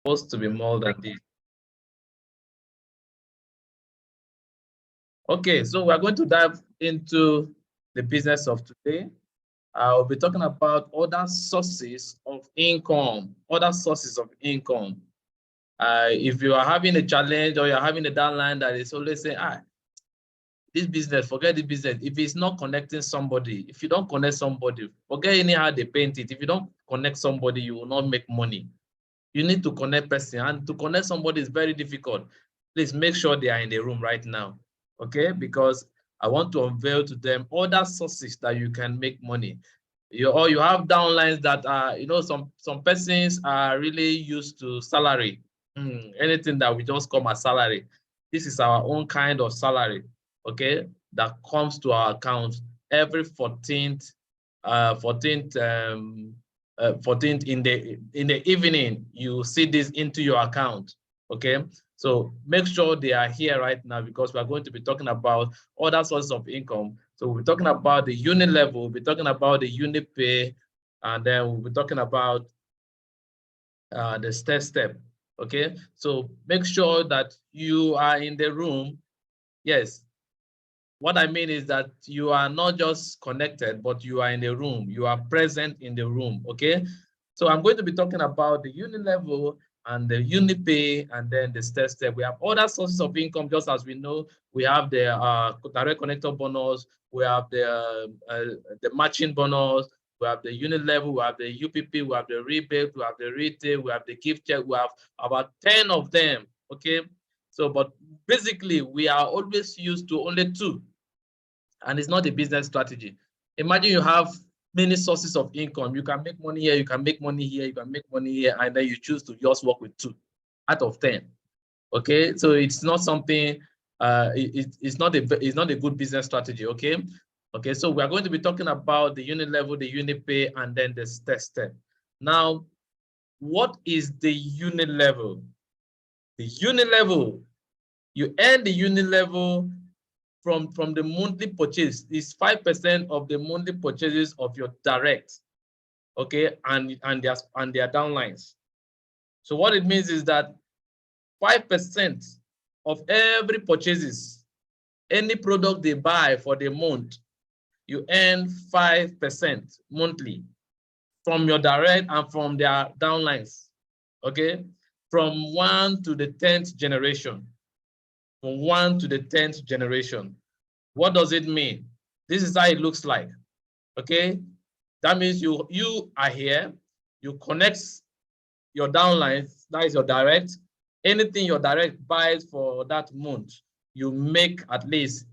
Supposed to be more than this. Okay, so we're going to dive into the business of today. I'll be talking about other sources of income, other sources of income. If you are having a challenge or you're having a downline that is always saying, this business, forget the business. If it's not connecting somebody, if you don't connect somebody, forget anyhow they paint it. If you don't connect somebody, you will not make money. You need to connect person, and to connect somebody is very difficult. Please make sure they are in the room right now, okay? Because I want to unveil to them other sources that you can make money. Or you have downlines that are, some persons are really used to salary. Anything that we just come as salary. This is our own kind of salary, okay? That comes to our account every 14th 14th in the evening. You see this into your account, okay? So make sure they are here right now, because we are going to be talking about other sources of income. So we're talking about the Unilevel, we'll be talking about the Unipay, and then we'll be talking about the Stairstep, okay? So make sure that you are in the room. Yes, what I mean is that you are not just connected, but you are in the room. You are present in the room, okay? So I'm going to be talking about the Unilevel and the Unipay and then the Stairstep. We have other sources of income, just as we know. We have the direct connector bonus. We have the matching bonus. We have the Unilevel. We have the UPP. We have the rebate. We have the retail. We have the gift check. We have about 10 of them, okay? So, but basically, we are always used to only 2. And it's not a business strategy. Imagine you have many sources of income. You can make money here, you can make money here, you can make money here, and then you choose to just work with 2 out of 10. Okay, so it's not something. It's not a good business strategy. Okay, okay. So we are going to be talking about the Unilevel, the Unipay, and then the Stairstep. Now, what is the Unilevel? The Unilevel, you earn the Unilevel from the monthly purchase. Is 5% of the monthly purchases of your direct, okay, and their downlines. So what it means is that 5% of every purchases, any product they buy for the month, you earn 5% monthly from your direct and from their downlines, okay, from 1 to the 10th generation. From 1 to the 10th generation. What does it mean? This is how it looks like, okay? That means you are here, you connect your downlines, that is your direct. Anything your direct buys for that month, you make at least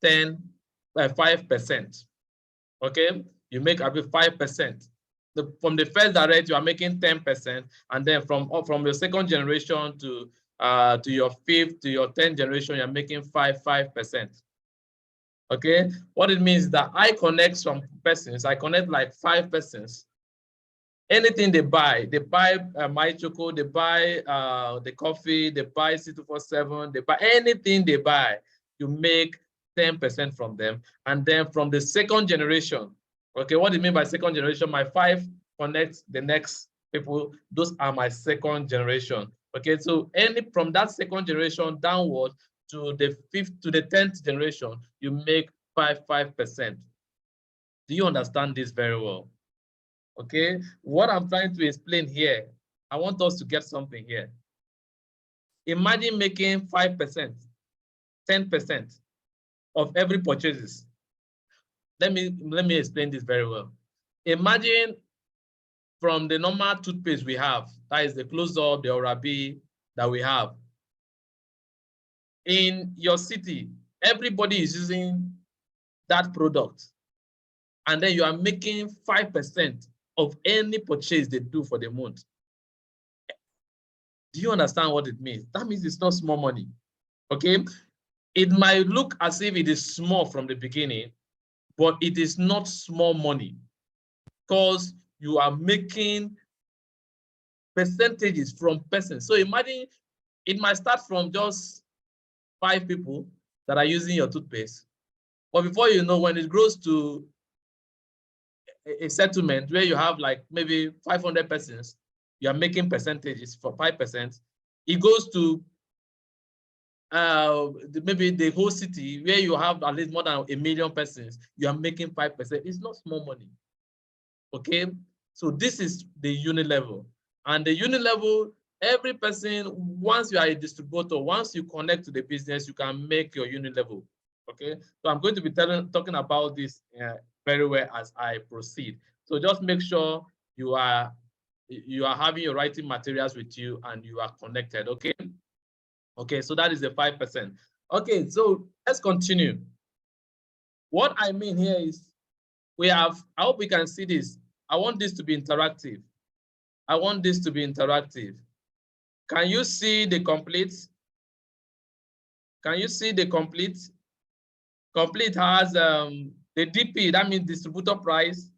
5%, okay? You make at least 5%. From the first direct, you are making 10%, and then from your second generation to your 5th to your 10th generation, you're making 5%. Okay, what it means is that I connect some persons. I connect like 5 persons. Anything they buy my choco, they buy the coffee, they buy C247, they buy anything they buy, you make 10% from them. And then from the second generation, okay, what do you mean by second generation? My 5 connects the next people. Those are my second generation. Okay, so from that second generation downward to the 5th to the 10th generation, you make 5%. Do you understand this very well? Okay, what I'm trying to explain here, I want us to get something here. Imagine making 5%, 10% of every purchases. Let me explain this very well. Imagine from the normal toothpaste we have, that is the Close-Up, the Oral-B that we have. In your city, everybody is using that product. And then you are making 5% of any purchase they do for the month. Do you understand what it means? That means it's not small money, okay? It might look as if it is small from the beginning, but it is not small money, because you are making percentages from persons. So imagine it might start from just 5 people that are using your toothpaste. But before you know, when it grows to a settlement where you have like maybe 500 persons you are making percentages for 5%. It goes to maybe the whole city where you have at least more than 1 million persons, you are making 5%. It's not small money. Okay, so this is the Unilevel. And the Unilevel, every person, once you are a distributor, once you connect to the business, you can make your Unilevel. Okay, so I'm going to be talking about this very well as I proceed. So just make sure you are having your writing materials with you and you are connected. Okay. Okay, so that is the 5%. Okay, so let's continue. What I mean here is we have, I hope we can see this. I want this to be interactive. I want this to be interactive. Can you see the complete? Can you see the complete? Complete has the DP, that means distributor price,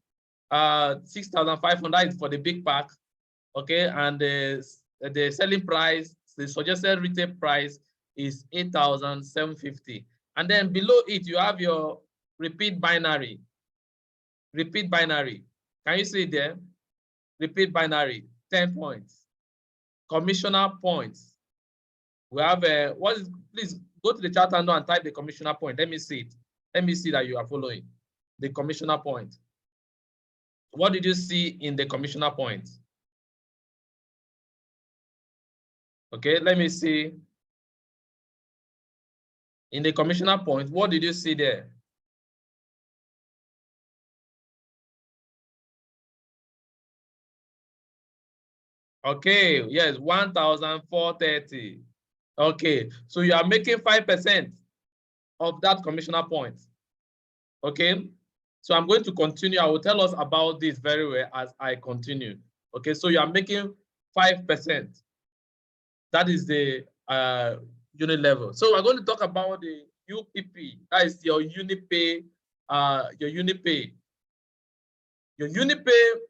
6,500 for the big pack. Okay, and the selling price, the suggested retail price is 8,750. And then below it, you have your repeat binary. Repeat binary. Can you see it there? Repeat binary, 10 points. Commissioner points. We have please go to the chat handle and type the commissioner point. Let me see it. Let me see that you are following the commissioner point. What did you see in the commissioner point? Okay, let me see. In the commissioner point, what did you see there? Okay, yes, 1,430. Okay, so you are making 5% of that commissioner point. Okay, so I'm going to continue. I will tell us about this very well as I continue. Okay, so you are making 5%. That is the Unilevel. So we're going to talk about the UPP. That is your Unipay. Your Unipay. Your Unipay.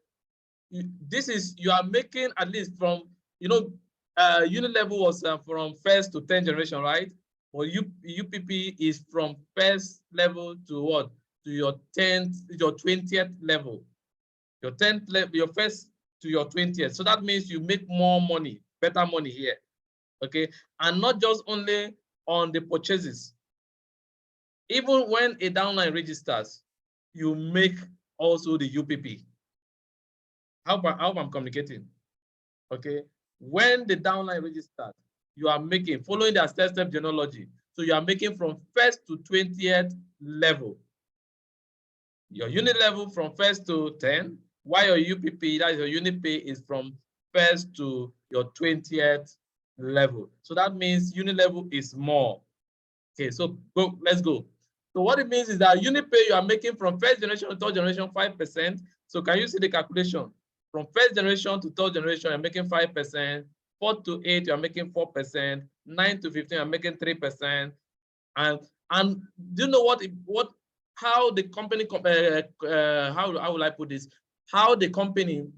This is, you are making at least from, Unilevel was from first to 10th generation, right? Well, UPP is from first level to what? To your 10th, your 20th level. Your 10th level, your first to your 20th. So that means you make more money, better money here. Okay, and not just only on the purchases. Even when a downline registers, you make also the UPP. How I'm communicating? Okay, when the downline registers, you are making, following the Stairstep genealogy, so you are making from first to 20th level. Your unit level from first to 10, while your UPP, that is your unit pay, is from first to your 20th level. So that means unit level is more. Okay, so let's go. So what it means is that unit pay, you are making from first generation to third generation 5%. So can you see the calculation? From first generation to third generation, you're making 5%. 4 to 8, you're making 4%. 9 to 15, you're making 3%. And do you know how the company, how will I put this? How the company,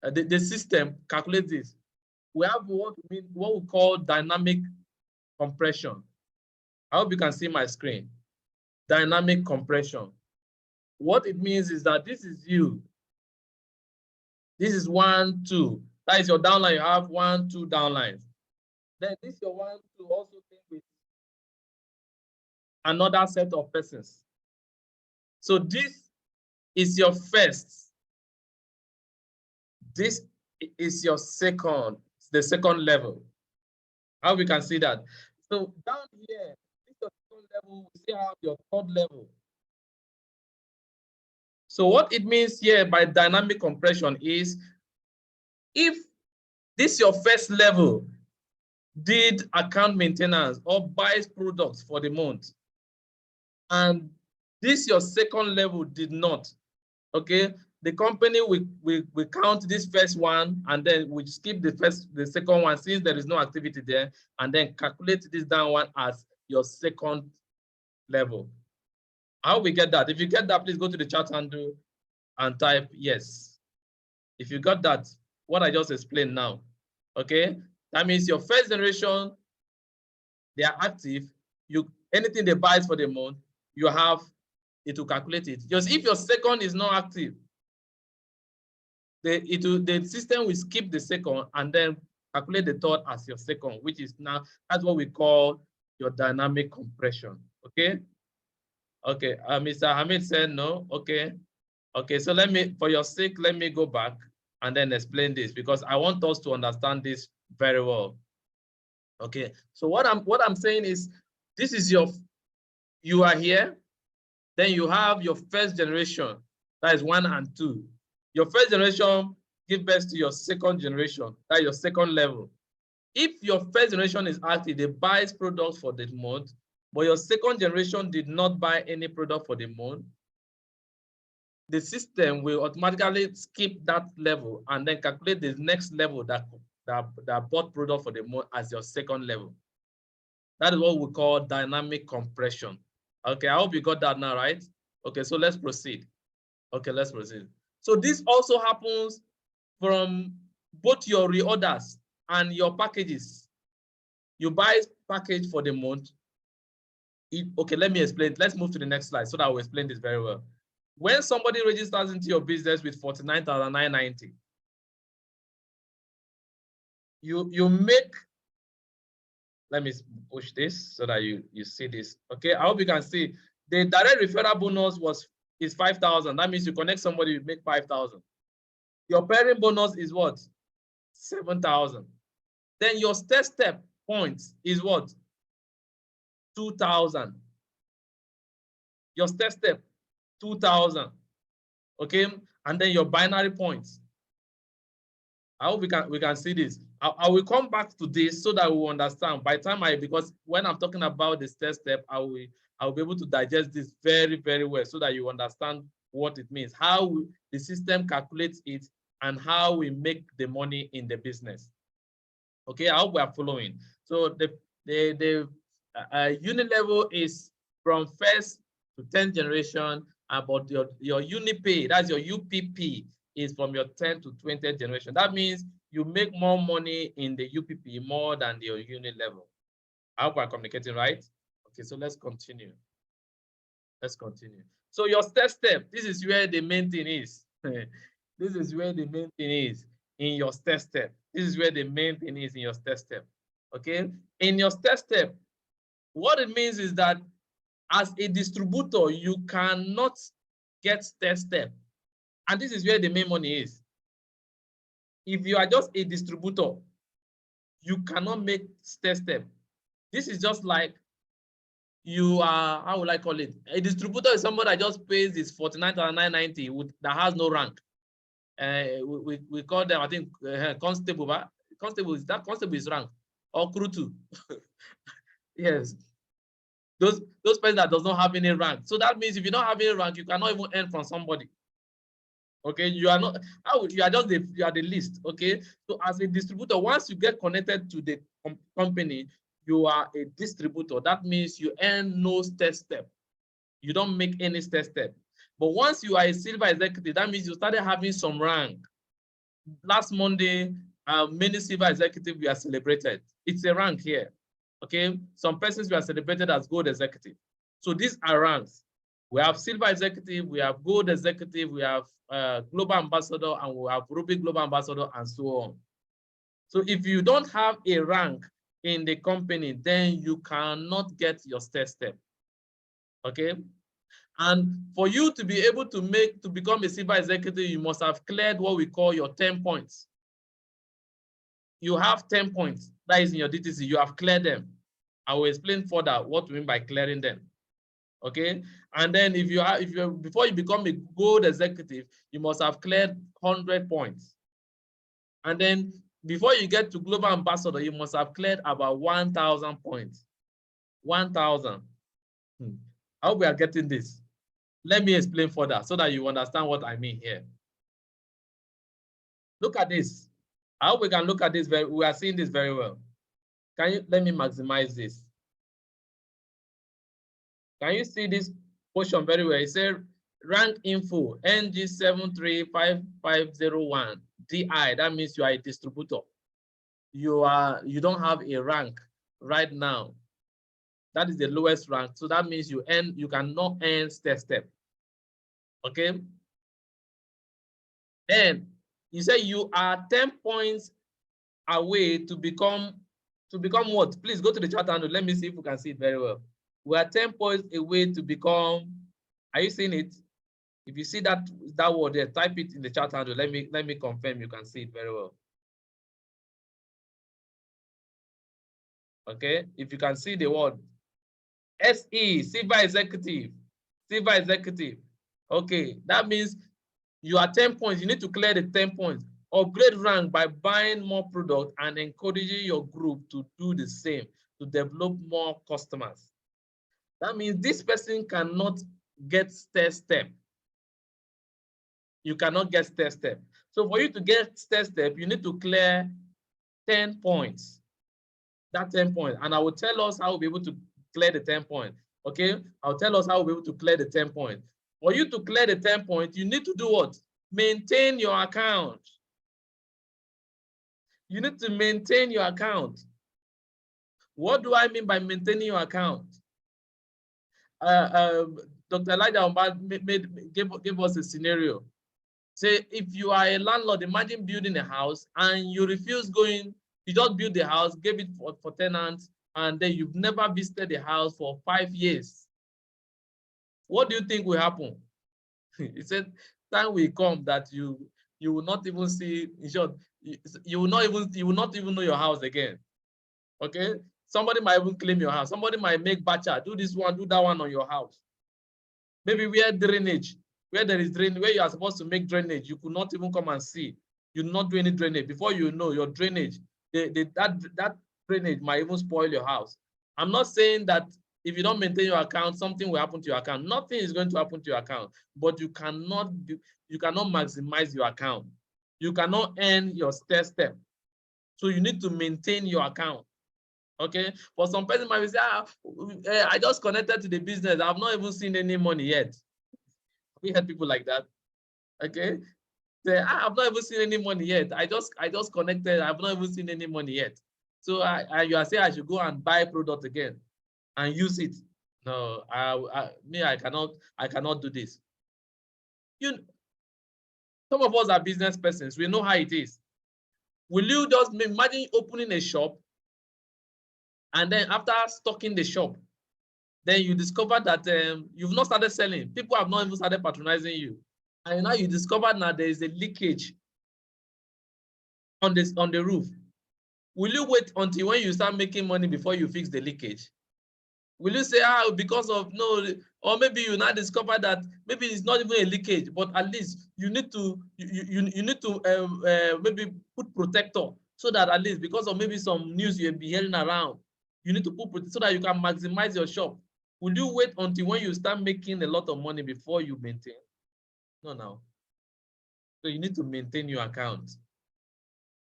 the system calculates this? We have what we call dynamic compression. I hope you can see my screen. Dynamic compression. What it means is that this is you. This is 1, 2. That is your downline. You have 1, 2 downlines. Then this is your 1, 2 also came with another set of persons. So this is your first. This is your second, the second level. How we can see that? So down here, this is your second level, we still have your third level. So what it means here by dynamic compression is, if this your first level did account maintenance or buys products for the month, and this your second level did not, okay, the company will count this first one and then we skip the second one since there is no activity there, and then calculate this down one as your second level. How we get that? If you get that, please go to the chat handle and type yes. If you got that, what I just explained now, okay, that means your first generation, they are active. Anything they buy for the month, you have it to calculate it. Just if your second is not active, the system will skip the second and then calculate the third as your second, which is now, that's what we call your dynamic compression. Okay. Okay. Mr. Hamid said no. Okay. Okay. So let me, for your sake, let me go back and then explain this, because I want us to understand this very well. Okay. So what I'm saying is, this is you are here, then you have your first generation, that is 1 and 2. Your first generation give birth to your second generation, that is your second level. If your first generation is active, they buys products for the month, but your second generation did not buy any product for the month, the system will automatically skip that level and then calculate the next level that bought product for the month as your second level. That is what we call dynamic compression. Okay, I hope you got that now, right? Okay, so let's proceed. Okay, let's proceed. So this also happens from both your reorders and your packages. You buy package for the month. Okay, let me explain. Let's move to the next slide so that I will explain this very well. When somebody registers into your business with 49,990, you make, let me push this so that you see this. Okay, I hope you can see the direct referral bonus is 5,000. That means you connect somebody, you make 5,000. Your pairing bonus is what? 7,000. Then your Stairstep points is what? 2,000. Your Stairstep, 2,000. Okay, and then your binary points. I hope we can see this. I will come back to this so that we will understand. By the time because when I'm talking about the Stairstep, I will be able to digest this very, very well so that you understand what it means, how the system calculates it, and how we make the money in the business. Okay, I hope we are following. So the Unilevel is from first to 10th generation, but your Unipay, that's your UPP, is from your 10th to 20th generation. That means you make more money in the UPP more than your Unilevel. I hope we're communicating right. Okay, so let's continue. Let's continue. So your Stairstep, this is where the main thing is. This is where the main thing is in your Stairstep. This is where the main thing is in your Stairstep. Okay, in your Stairstep, what it means is that as a distributor, you cannot get Stairstep. And this is where the main money is. If you are just a distributor, you cannot make Stairstep. This is just like you are, how would I call it? A distributor is somebody that just pays this 49,990 that has no rank. We call them, I think, constable. But constable is rank, or crew two. Yes. Those persons that does not have any rank. So that means if you don't have any rank, you cannot even earn from somebody. Okay, you are not, you are just you are the least. Okay, so as a distributor, once you get connected to the company, you are a distributor. That means you earn no Stairstep. You don't make any Stairstep. But once you are a silver executive, that means you started having some rank. Last Monday, many silver executives were celebrated. It's a rank here. Okay, some persons were celebrated as gold executive. So these are ranks. We have silver executive, we have gold executive, we have global ambassador, and we have ruby global ambassador, and so on. So if you don't have a rank in the company, then you cannot get your Stairstep. Okay, and for you to be able to become a silver executive, you must have cleared what we call your 10 points. You have 10 points that is in your DTC. You have cleared them. I will explain further what we mean by clearing them. Okay, and then before you become a gold executive, you must have cleared 100 points. And then before you get to global ambassador, you must have cleared about 1,000 points. 1,000. I hope we are getting this. Let me explain further so that you understand what I mean here. Look at this. I hope we can look at this we are seeing this very well. Let me maximize this. Can you see this portion very well? It says rank info NG735501 DI. That means you are a distributor. You don't have a rank right now. That is the lowest rank. So that means you cannot earn Stairstep. Okay. Then You say you are 10 points away to become what? Please go to the chat handle. Let me see if we can see it very well. We are 10 points away to become. Are you seeing it? If you see that word there, type it in the chat handle. Let me confirm you can see it very well. Okay, if you can see the word SE, Silver Executive, Silver Executive. Okay, that means you are 10 points. You need to clear the 10 points. Upgrade rank by buying more product and encouraging your group to do the same to develop more customers. That means this person cannot get Stairstep. You cannot get Stairstep. So for you to get Stairstep, you need to clear 10 points. That 10 points. And I will tell us how we'll be able to clear the 10 points. Okay? I'll tell us how we'll be able to clear the 10 points. For you to clear the 10 points, you need to do what? Maintain your account. You need to maintain your account. What do I mean by maintaining your account? Dr. Elijah gave us a scenario. Say, if you are a landlord, imagine building a house and you refuse going, you just build the house, gave it for tenants, and then you've never visited the house for 5 years. What do you think will happen? He said, time will come that you will not even see, in short, you will not even know your house again. Okay? Somebody might even claim your house. Somebody might make bacha, do this one, do that one on your house. Maybe where drainage, where there is drainage, where you are supposed to make drainage, you could not even come and see. You not do any drainage. Before you know, your drainage, that drainage might even spoil your house. I'm not saying that if you don't maintain your account, something will happen to your account. Nothing is going to happen to your account, but you cannot maximize your account. You cannot earn your Stairstep. So you need to maintain your account. Okay, for some person might say, I just connected to the business. I've not even seen any money yet. We had people like that. Okay, say, I've not even seen any money yet. I just connected. I've not even seen any money yet. So you are saying I should go and buy product again and use it. No, I cannot do this. Some of us are business persons. We know how it is. Will you just imagine opening a shop? And then after stocking the shop, then you discover that you've not started selling. People have not even started patronizing you. And now you discover now there is a leakage on the roof. Will you wait until when you start making money before you fix the leakage? Will you say, because of no, or maybe you now discover that maybe it's not even a leakage, but at least you need to maybe put protector so that at least because of maybe some news you'll be hearing around, you need to put so that you can maximize your shop. Will you wait until when you start making a lot of money before you maintain? No. So you need to maintain your account.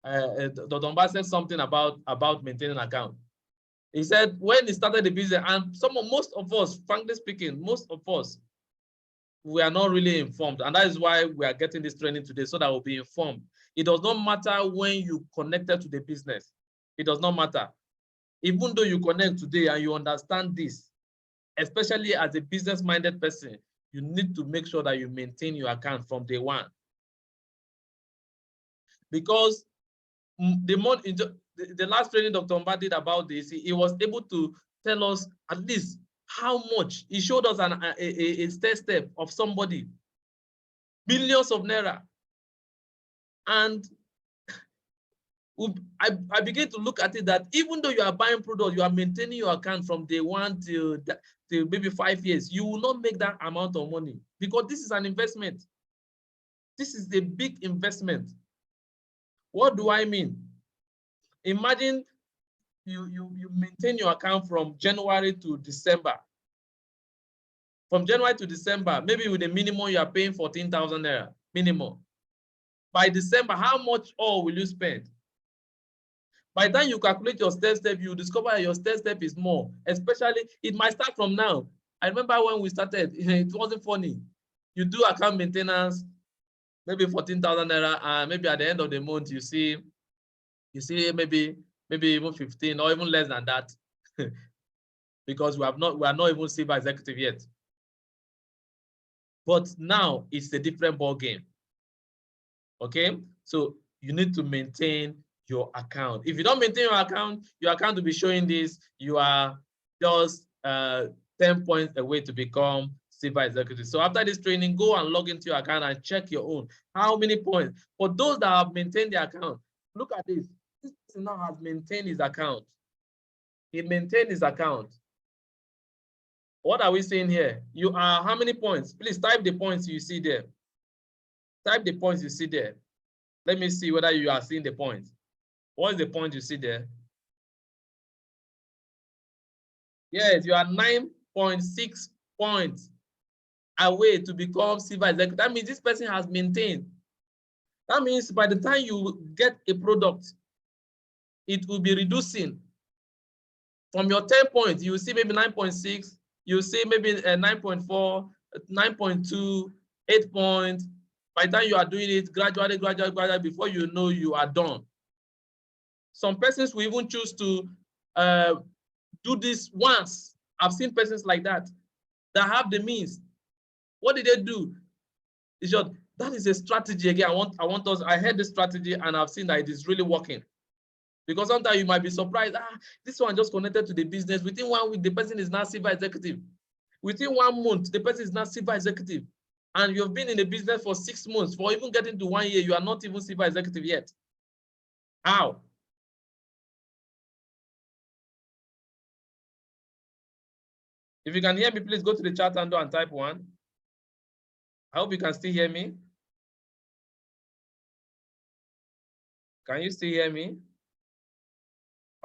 Dr. Mba said something about maintaining an account. He said when he started the business, and most of us, frankly speaking, most of us, we are not really informed. And that is why we are getting this training today, so that we'll be informed. It does not matter when you connected to the business. It does not matter. Even though you connect today and you understand this, especially as a business-minded person, you need to make sure that you maintain your account from day one. Because the last training Dr. Mba did about this, he was able to tell us at least how much. He showed us a step of somebody, billions of naira. And I begin to look at it that even though you are buying products, you are maintaining your account from day one till maybe 5 years, you will not make that amount of money because this is an investment. This is a big investment. What do I mean? Imagine you maintain your account from January to December. From January to December, maybe with a minimum you are paying 14,000 naira minimum. By December, how much all will you spend? By the time you calculate your Stairstep, you discover your Stairstep is more. Especially, it might start from now. I remember when we started, it wasn't funny. You do account maintenance, maybe 14,000 naira, and maybe at the end of the month you see maybe even 15 or even less than that, because we are not even silver executive yet. But now it's a different ball game. Okay, so you need to maintain your account. If you don't maintain your account will be showing this. You are just 10 points away to become silver executive. So after this training, go and log into your account and check your own. How many points? For those that have maintained their account, look at this. This person now has maintained his account. He maintained his account. What are we saying here? You are how many points? Please type the points you see there. Type the points you see there. Let me see whether you are seeing the points. What is the point you see there? Yes, you are 9.6 points away to become silver executive. That means this person has maintained. That means by the time you get a product, it will be reducing. From your 10 points, you will see maybe 9.6, you will see maybe 9.4, 9.2, 8 points. By the time you are doing it gradually, before you know, you are done. Some persons will even choose to do this once. I've seen persons like that have the means. What did they do? It's just, that is a strategy again. I heard the strategy and I've seen that it is really working. Because sometimes you might be surprised, this one just connected to the business. Within 1 week, the person is now silver executive. Within 1 month, the person is now silver executive. And you've been in the business for 6 months. For even getting to 1 year, you are not even silver executive yet. How? If you can hear me, please go to the chat window and type 1. I hope you can still hear me. Can you still hear me?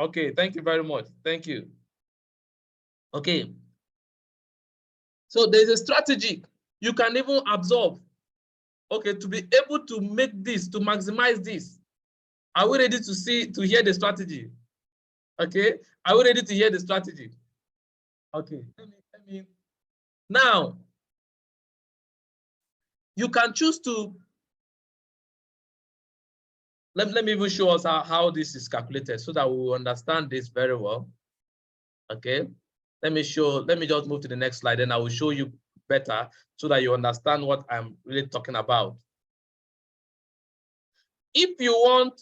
Okay, thank you very much. Thank you. Okay. So there's a strategy you can even absorb. Okay, to be able to make this, to maximize this. Are we ready to hear the strategy? Okay, are we ready to hear the strategy? Okay, let me. Now, you can choose to, let me even show us how this is calculated so that we will understand this very well. Okay, let me just move to the next slide and I will show you better so that you understand what I'm really talking about. If you want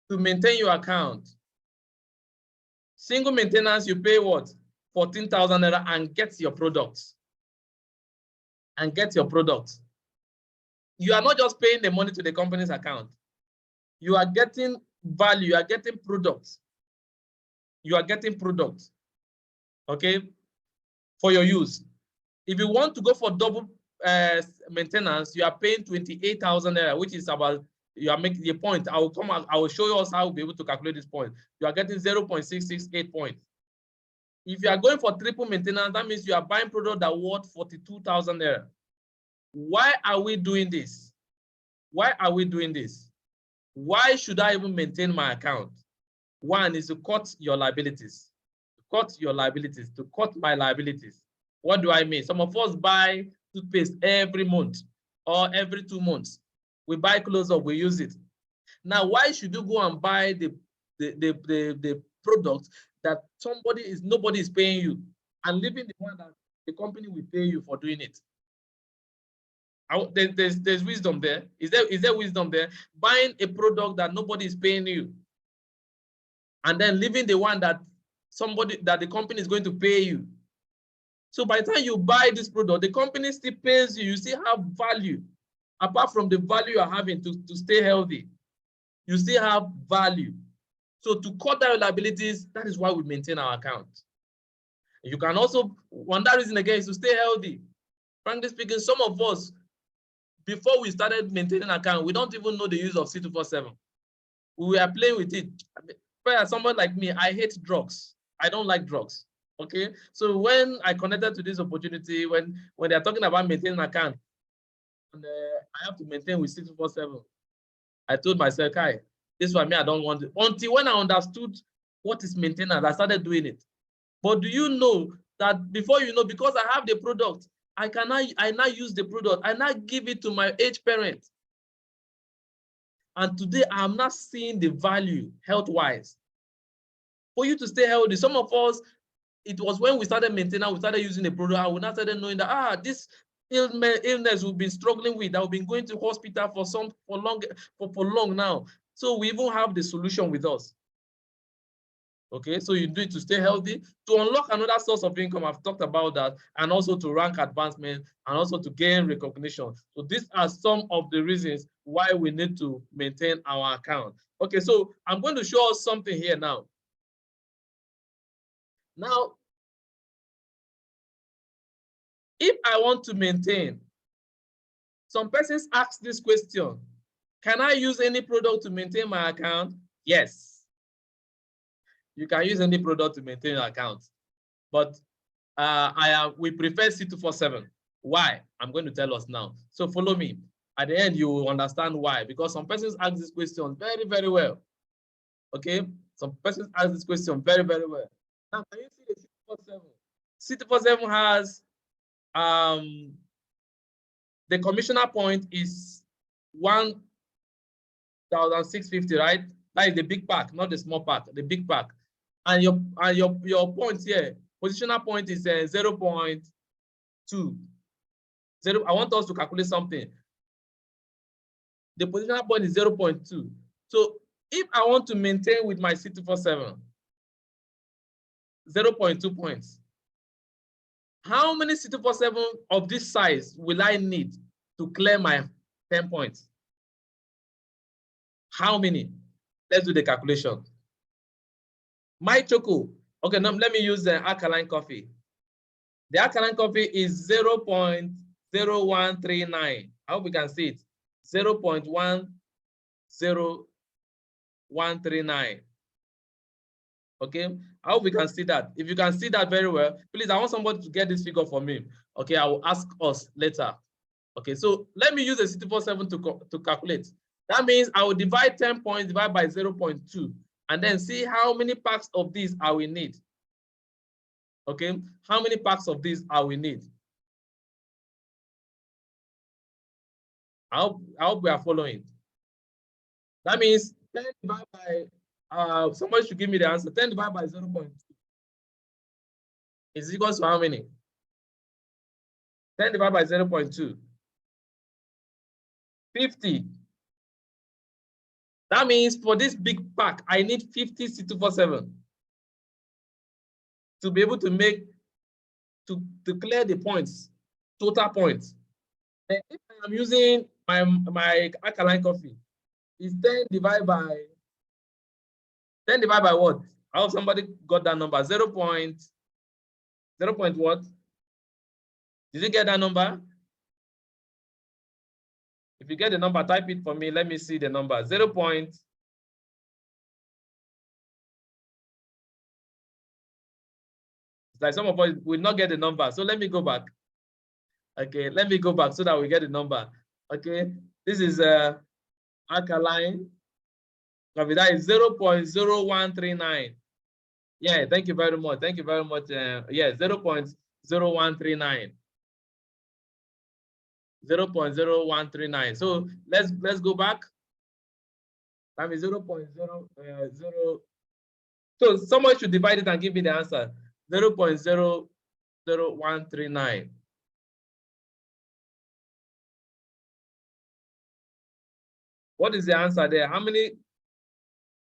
to maintain your account, single maintenance, you pay what? 14,000 naira and get your products. And get your products. You are not just paying the money to the company's account. You are getting value, you are getting products. You are getting products, okay, for your use. If you want to go for double maintenance, you are paying 28,000 naira, which is about, you are making the point. I will show you how we'll be able to calculate this point. You are getting 0.668 points. If you are going for triple maintenance, that means you are buying product that worth 42,000 naira. Why are we doing this? Why are we doing this? Why should I even maintain my account? One is to cut your liabilities. Cut your liabilities, to cut my liabilities. What do I mean? Some of us buy toothpaste every month or every 2 months. We buy close-up, we use it. Now, why should you go and buy the product that nobody is paying you and leaving the one that the company will pay you for doing it? There's wisdom there. Is there wisdom there? Buying a product that nobody is paying you and then leaving the one that the company is going to pay you. So by the time you buy this product, the company still pays you. You still have value. Apart from the value you're having to stay healthy, you still have value. So to cut down liabilities, that is why we maintain our account. You can also, one that reason again is to stay healthy. Frankly speaking, some of us, before we started maintaining an account, we don't even know the use of C247. We were playing with it. For someone like me, I hate drugs. I don't like drugs. Okay. So when I connected to this opportunity, when they're talking about maintaining an account, and I have to maintain with C247, I told myself, "Kai, this one me, I don't want it." Until when I understood what is maintenance, I started doing it. But do you know that before you know, because I have the product, I now use the product, I now give it to my aged parent. And today I'm not seeing the value health-wise. For you to stay healthy, some of us, it was when we started maintaining, we started using the product, and we now started knowing that this illness we've been struggling with, that we've been going to hospital for long now. So we even have the solution with us. Okay, so you do it to stay healthy, to unlock another source of income. I've talked about that, and also to rank advancement, and also to gain recognition. So these are some of the reasons why we need to maintain our account. Okay, so I'm going to show us something here now. Now, if I want to maintain, some persons ask this question: can I use any product to maintain my account? Yes. You can use any product to maintain your account, but we prefer C247. Why? I'm going to tell us now. So follow me. At the end, you will understand why, because some persons ask this question very, very well. Okay? Some persons ask this question very, very well. Now, can you see the C247? C247 has the commissioner point is 1,650, right? That is the big pack, not the small pack, the big pack. And your points here, positional point is 0.2. I want us to calculate something. The positional point is 0.2. So if I want to maintain with my C247, 0.2 points, how many C247 of this size will I need to clear my 10 points? How many? Let's do the calculation. My choco, okay, now let me use the alkaline coffee. The alkaline coffee is 0.0139. I hope we can see it. 0.10139. Okay, I hope we can see that. If you can see that very well, please, I want somebody to get this figure for me. Okay, I will ask us later. Okay, so let me use the C247 to calculate. That means I will divide 10 points, divide by 0.2, and then see how many packs of these I will need. Okay, how many packs of these I will need? I hope we are following. That means 10 divided by, somebody should give me the answer. 10 divided by 0.2 is equal to how many? 10 divided by 0.2. 50. That means for this big pack, I need 50 C247 to be able to make, to clear the points, total points. And if I am using my alkaline coffee, it's 10 divided by what? I hope somebody got that number. 0 point what? Did you get that number? If you get the number, type it for me. Let me see the number. 0 point. It's like some of us will not get the number. So let me go back. Okay, let me go back so that we get the number. Okay, this is alkaline. That is 0.0139. Yeah, thank you very much. Thank you very much. Yeah, 0.0139. 0.0139. So let's go back. That means 0.00. So someone should divide it and give me the answer. 0.00139. What is the answer there? How many?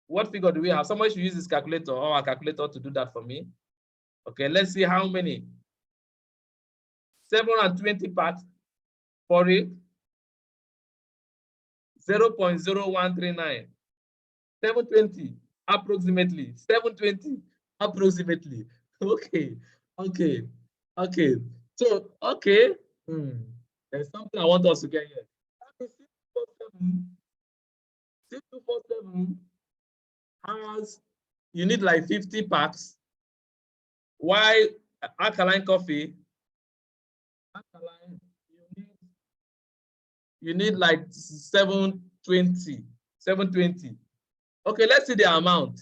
What figure do we have? Somebody should use this calculator or a calculator to do that for me. Okay, let's see how many. 720 packs for it. 0.0139. 720 approximately. 720 approximately. Okay. So there's something I want us to get here. 647 has, you need like 50 packs. Why alkaline coffee? Alkaline, you need like 720. Okay, let's see the amount.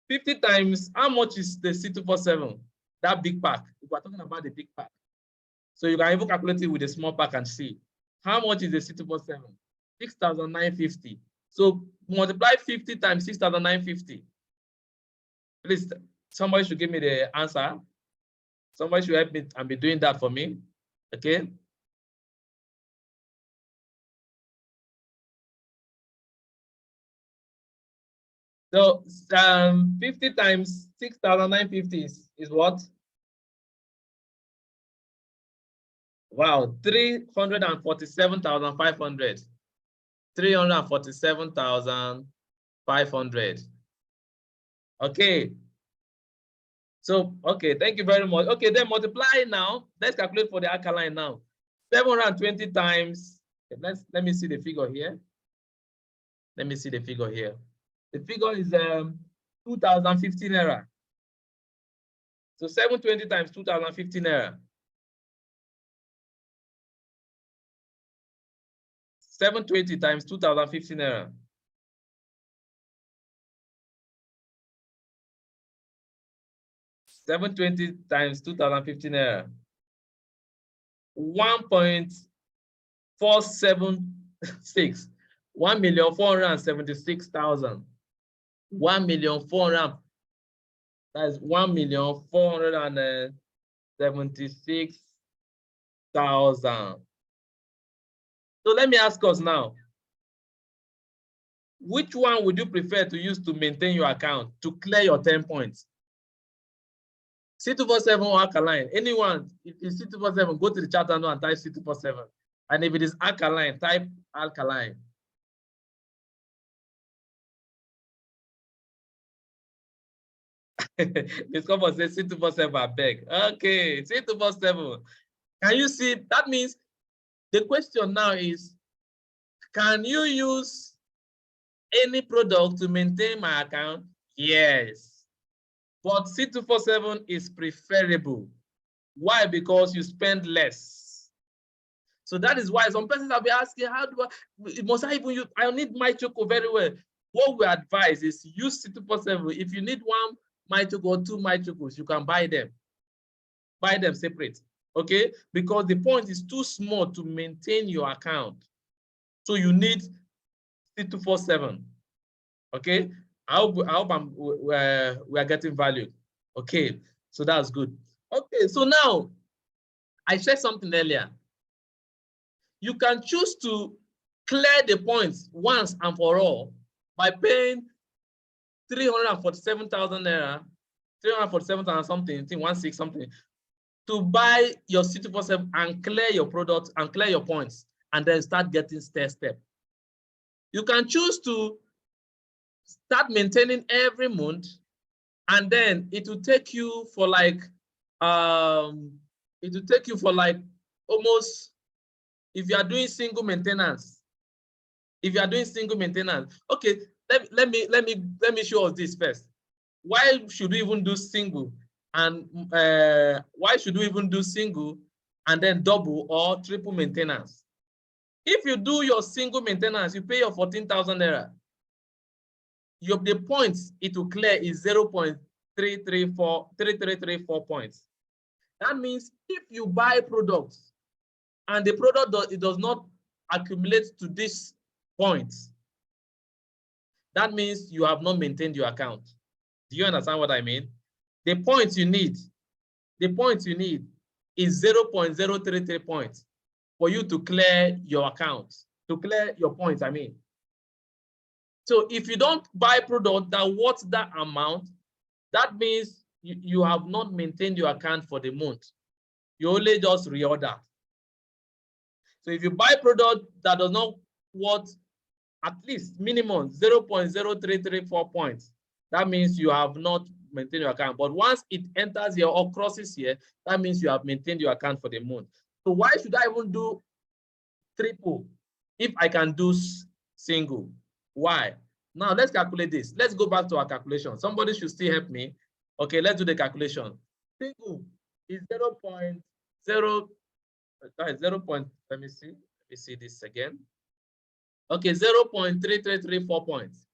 50 times, how much is the C247? That big pack. If we're talking about the big pack. So you can even calculate it with a small pack and see. How much is the C247? 6,950. So multiply 50 times 6,950. Please, somebody should give me the answer. Somebody should help me and be doing that for me. Okay. So 50 times 6,950 is what? Wow, 347,500. 347,500. Okay. So, okay, thank you very much. Okay, then multiply now. Let's calculate for the alkaline now. 720 times. Let me see the figure here. Let me see the figure here. The figure is 2,015 naira. So 720 times 2,015 naira. 720 times 2,015 naira. 720 times 2,015 naira. 1.476. 1,476,000. 1,400,000. That's 1,476,000. So let me ask us now, which one would you prefer to use to maintain your account, to clear your 10 points? C247 or alkaline? Anyone, if it's C247, go to the chat and type C247. And if it is alkaline, type alkaline. Miss Comfort says C247, I beg. Okay, C247. Can you see? That means the question now is, can you use any product to maintain my account? Yes. But C247 is preferable. Why? Because you spend less. So that is why some persons will be asking, how do must I even use? I need my choco very well. What we advise is use C247. If you need one my choco or two my chocos, you can buy them. Buy them separate. Okay? Because the point is too small to maintain your account. So you need C247. Okay? I hope we are getting value. Okay, so that's good. Okay, so now I said something earlier. You can choose to clear the points once and for all by paying 347,000 naira, 347,000 something, 16 something, to buy your C247 and clear your product and clear your points, and then start getting Stairstep. You can choose to start maintaining every month, and then it will take you for like almost, if you are doing single maintenance, okay, let me show us this first. Why should we even do single? And why should we even do single and then double or triple maintenance? If you do your single maintenance, you pay your 14,000 naira. The points it will clear is 0.3334 points. That means if you buy products and the product does not accumulate to this point, that means you have not maintained your account. Do you understand what I mean? The points you need is 0.033 points for you to clear your account, to clear your points, I mean. So if you don't buy product that worth that amount, that means you have not maintained your account for the month. You only just reorder. So if you buy product that does not worth at least minimum 0.0334 points, that means you have not maintained your account. But once it enters here or crosses here, that means you have maintained your account for the month. So why should I even do triple if I can do single? Why? Now let's calculate this. Let's go back to our calculation. Somebody should still help me. Okay, let's do the calculation. Single is 0.0. Let me see this again. Okay, 0.3334 points.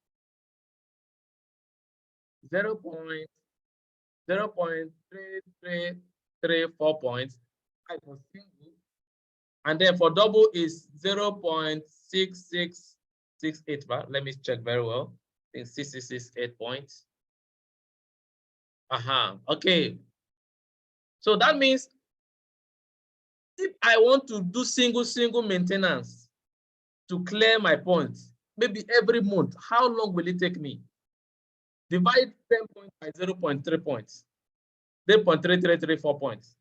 0.3334 points. And then for double is 0.6668. Let me check very well. I think 6668 points. Okay. So that means if I want to do single maintenance to clear my points, maybe every month, how long will it take me? Divide 10 points by 0.3 points. 0.3334 points.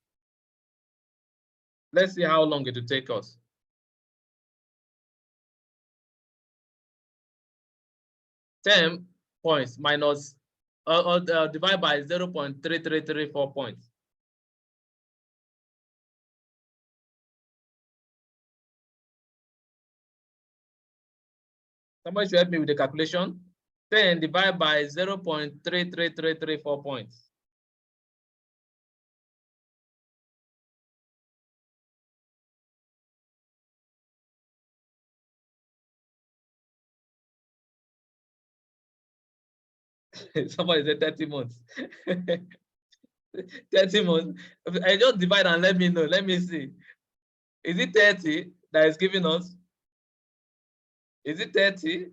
Let's see how long it will take us. 10 points minus divide by 0.3334 points. Somebody should help me with the calculation. 10 divided by 0.33334 points. Somebody said 30 months. 30 months. I just divide and let me know. Let me see. Is it 30 that is giving us? Is it 30?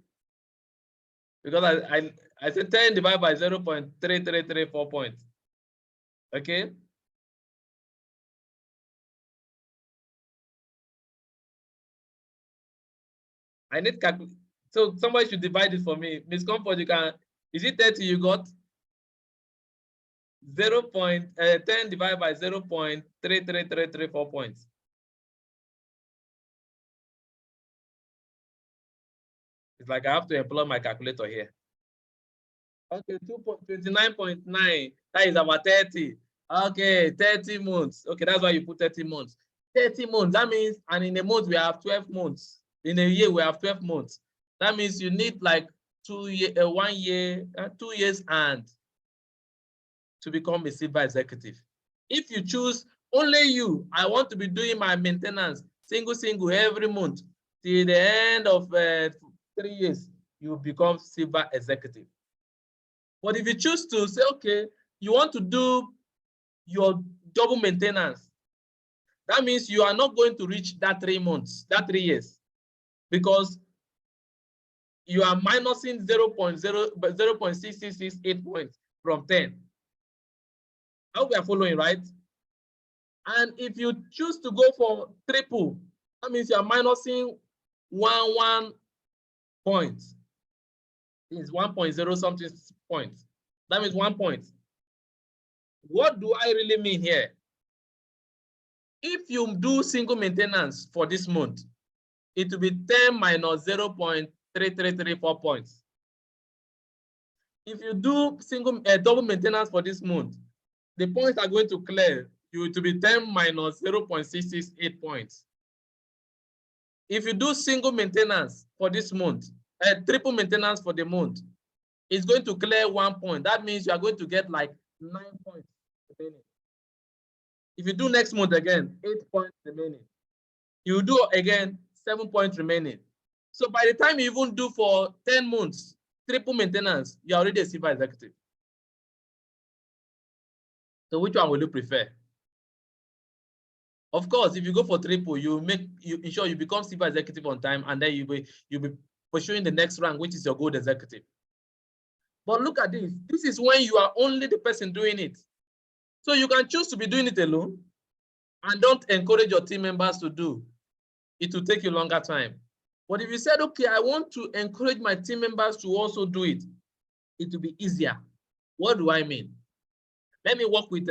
Because I said 10 divided by 0.3334 points. Okay. I need calculate. So somebody should divide it for me. Miss Comfort, you can. Is it 30 you got? 10 divided by 0.33334 points. It's like I have to employ my calculator here. Okay, 29.9. That is about 30. Okay, 30 months. Okay, that's why you put 30 months. 30 months. That means, and in a month we have 12 months. In a year we have 12 months. That means you need like 1 year, 2 years and to become a silver executive. If you choose only you, I want to be doing my maintenance single every month till the end of 3 years, you become silver executive. But if you choose to say, okay, you want to do your double maintenance, that means you are not going to reach that 3 months, that 3 years, because you are minusing 0.6668 points from 10. I hope we are following, right? And if you choose to go for triple, that means you are minusing 1 point. It's 1.0 something points. That means 1 point. What do I really mean here? If you do single maintenance for this month, it will be 10 minus 0.3334 points. If you do double maintenance for this month, the points are going to clear. You to be 10 minus 0.668 points. If you do single maintenance for this month, triple maintenance for the month, it's going to clear 1 point. That means you are going to get like 9 points remaining. If you do next month again, 8 points remaining. You do again, 7 points remaining. So by the time you even do for 10 months, triple maintenance, you're already a silver executive. So which one will you prefer? Of course, if you go for triple, you ensure you become silver executive on time, and then you'll be pursuing the next rank, which is your gold executive. But look at this. This is when you are only the person doing it. So you can choose to be doing it alone and don't encourage your team members to do. It will take you longer time. But if you said, okay, I want to encourage my team members to also do it, it will be easier. What do I mean? Let me work with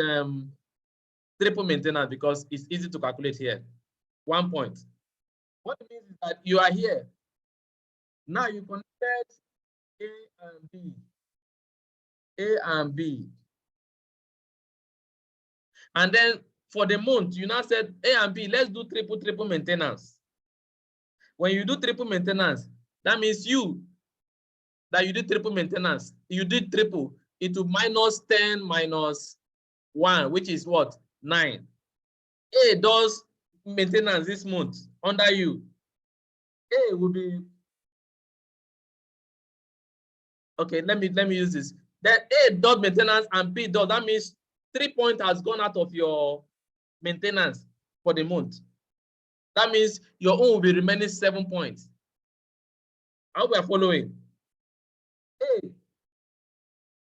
triple maintenance because it's easy to calculate here. 1 point. What it means is that you are here. Now you connected A and B. A and B. And then for the month, you now said A and B, let's do triple maintenance. When you do triple maintenance, that means you did triple maintenance, you did triple, it will minus 10 minus 1, which is what? 9. A does maintenance this month under you. A will be, okay, let me use this. Then A does maintenance and B does, that means 3 points has gone out of your maintenance for the month. That means your own will be remaining 7 points. I hope we are following. A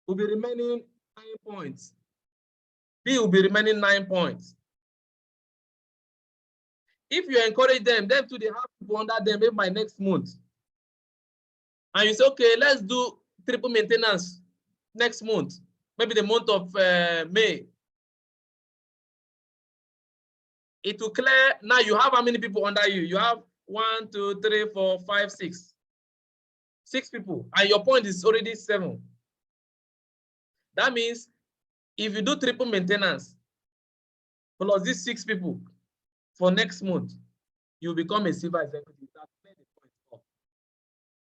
will be remaining 9 points. B will be remaining 9 points. If you encourage them too, they have people under them maybe by next month. And you say, okay, let's do triple maintenance next month, maybe the month of May, it will clear. Now you have how many people under you? You have 1, 2, 3, 4, 5, 6. 6 people, and your point is already 7. That means if you do triple maintenance plus these 6 people for next month, you become a silver executive. That's where the point is.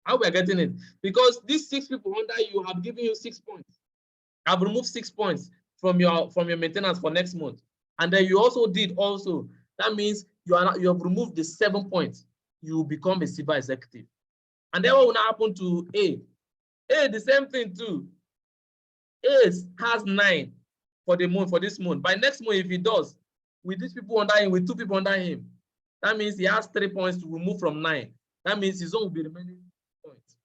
How we are getting it? Because these 6 people under you have given you 6 points. I've removed 6 points from your maintenance for next month, and then you also did also. That means you have removed the 7 points. You become a silver executive. And then what will now happen to A? A, the same thing too. A has 9 for the month, for this month. By next month, if he does, with these people under him, with 2 people under him, that means he has 3 points to remove from 9. That means his own will be remaining 6 points.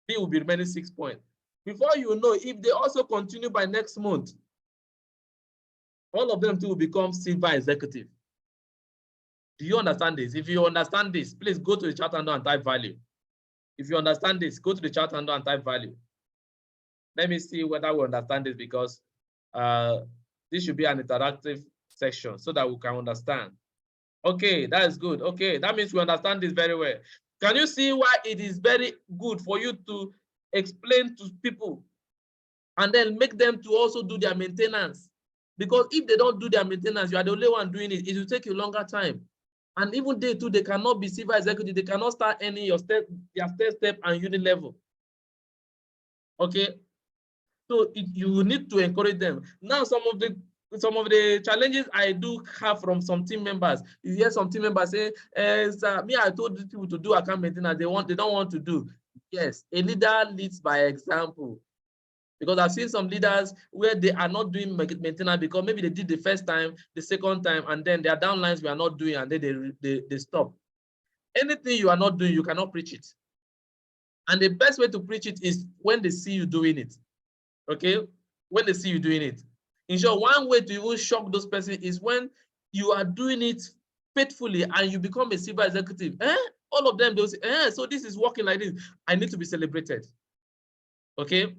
B will be remaining 6 points. Before you know, if they also continue by next month, all of them too will become silver executive. Do you understand this? If you understand this, please go to the chat handle and type value. If you understand this, go to the chat handle and type value. Let me see whether we understand this, because this should be an interactive section so that we can understand. Okay, that is good. Okay, that means we understand this very well. Can you see why it is very good for you to explain to people and then make them to also do their maintenance? Because if they don't do their maintenance, you are the only one doing it. It will take you longer time. And even they too, they cannot be silver executive. They cannot start any your Stairstep and Unilevel. Okay, so you need to encourage them. Now, some of the challenges I do have from some team members, you hear some team members say, me, I told these people to do account maintenance. They don't want to do. Yes, a leader leads by example. Because I've seen some leaders where they are not doing maintenance because maybe they did the first time, the second time, and then their downlines we are not doing, and then they stop. Anything you are not doing, you cannot preach it. And the best way to preach it is when they see you doing it. Okay, when they see you doing it. In short, one way to even shock those persons is when you are doing it faithfully and you become a silver executive. All of them, they'll say, so this is working like this. I need to be celebrated. Okay,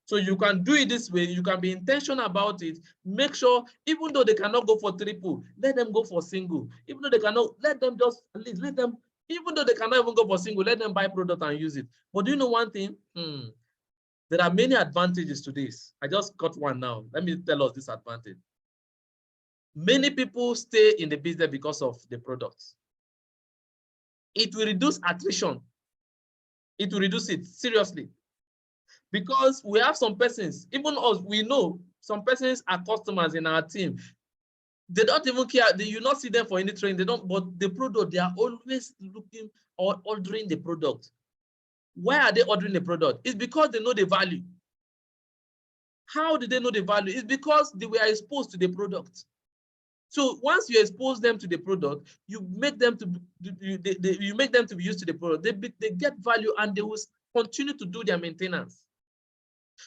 so you can do it this way. You can be intentional about it. Make sure, even though they cannot go for triple, let them go for single. Even though they cannot, let them just at least let them. Even though they cannot even go for single, let them buy product and use it. But do you know one thing? There are many advantages to this. I just got one now. Let me tell us this advantage. Many people stay in the business because of the products. It will reduce attrition. It will reduce it, seriously. Because we have some persons, even us, we know some persons are customers in our team. They don't even care. You not see them for any training. They don't, but the product, they are always looking or ordering the product. Why are they ordering the product? It's because they know the value. How did they know the value? It's because they were exposed to the product. So once you expose them to the product, you make them to you make them to be used to the product. They get value and they will continue to do their maintenance.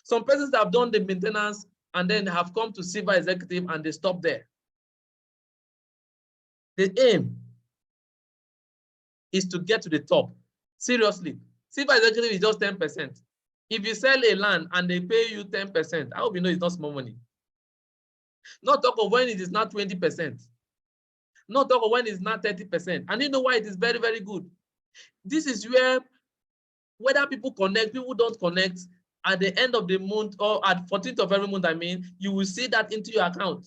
Some persons have done the maintenance and then have come to silver executive and they stop there. The aim is to get to the top. Seriously, silver executive is just 10%. If you sell a land and they pay you 10%, I hope you know it's not small money. Not talk of when it is not 20%. Not talk of when it's not 30%. And you know why it is very, very good? This is where, whether people connect, people don't connect, at the end of the month or at 14th of every month, I mean, you will see that into your account.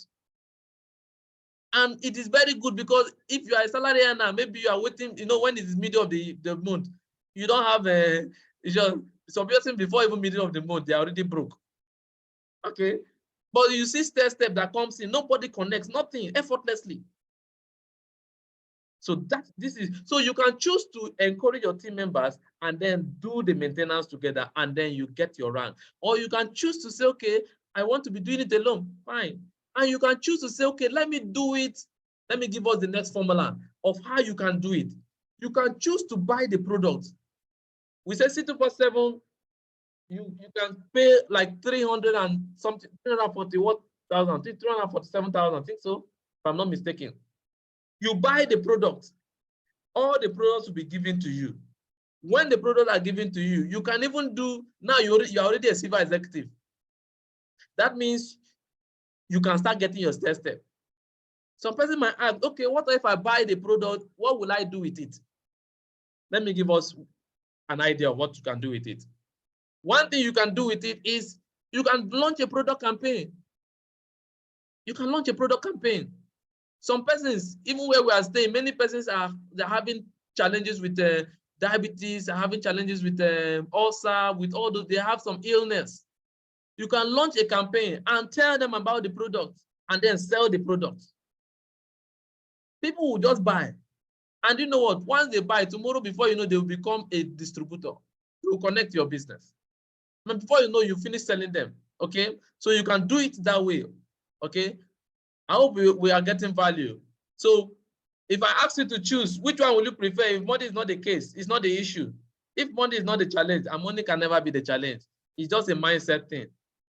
And it is very good because if you are a salary earner, maybe you are waiting, you know, when it is middle of the month, you don't have a, it's just, some person before even middle of the month, they are already broke. Okay. But you see Stairstep that comes in, nobody connects, nothing, effortlessly. So so you can choose to encourage your team members and then do the maintenance together and then you get your rank. Or you can choose to say, okay, I want to be doing it alone, fine. And you can choose to say, okay, let me do it. Let me give us the next formula of how you can do it. You can choose to buy the product. We say C247, you can pay like 300 and something, 341,000, 347,000, I think so, if I'm not mistaken. You buy the product, all the products will be given to you. When the products are given to you, you can even do, now you're already a silver executive. That means you can start getting your Stairstep. Some person might ask, okay, what if I buy the product? What will I do with it? Let me give us an idea of what you can do with it. One thing you can do with it is you can launch a product campaign. You can launch a product campaign. Some persons, even where we are staying, many persons they're having challenges with diabetes, are having challenges with ulcer, with all those, they have some illness. You can launch a campaign and tell them about the product and then sell the product. People will just buy. And you know what? Once they buy, tomorrow, before you know, they will become a distributor. You will connect your business. And before you know, you finish selling them. Okay? So you can do it that way. Okay? I hope we are getting value. So if I ask you to choose, which one will you prefer? If money is not the case, it's not the issue. If money is not the challenge, and money can never be the challenge. It's just a mindset thing.